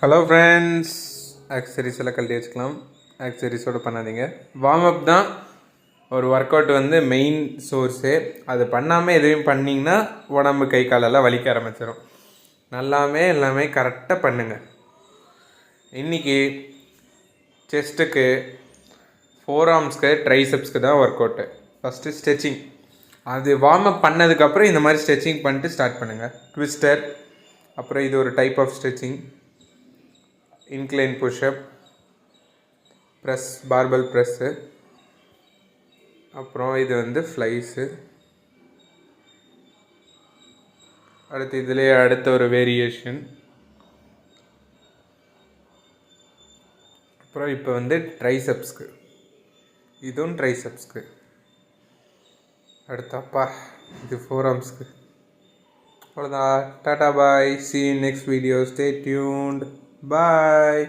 Hello friends, ஆக்சரிஸ் எல்லாம் கழட்டி வச்சுக்கலாம். ஆக்சரிஸோடு பண்ணாதீங்க. வார்ம் அப் தான் ஒரு ஒர்க் அவுட் மெயின் சோர்ஸு. அது பண்ணாமல் எதுவும் பண்ணிங்கன்னா உடம்பு கை காலெல்லாம் வலிக்க ஆரம்பிச்சிடும். எல்லாமே கரெக்டாக பண்ணுங்கள். இன்றைக்கி செஸ்ட்டுக்கு, ஃபோர் ஆர்ம்ஸ்க்கு, ட்ரைசெப்ஸ்க்கு தான் ஒர்க் அவுட்டு. First stretching. அது வார்ம் அப் பண்ணதுக்கப்புறம் இந்த மாதிரி ஸ்ட்ரெச்சிங் பண்ணிட்டு ஸ்டார்ட் பண்ணுங்கள். ட்விஸ்டர், அப்புறம் இது ஒரு type of stretching. Incline pushup, press, barbell press, அப்புறம் இது ஃப்ளைஸு. அடுத்து இதுலேயே அடுத்த ஒரு வேரியேஷன். அப்புறம் இப்போ ட்ரைசெப்ஸ்க்கு, இதுவும் ட்ரைசெப்ஸ்க்கு. அடுத்தப்பா இது ஃபோர் ஆர்ம்ஸ்க்கு. அவ்வளோதான். டாடா பாய். See you next video. Stay tuned. Bye.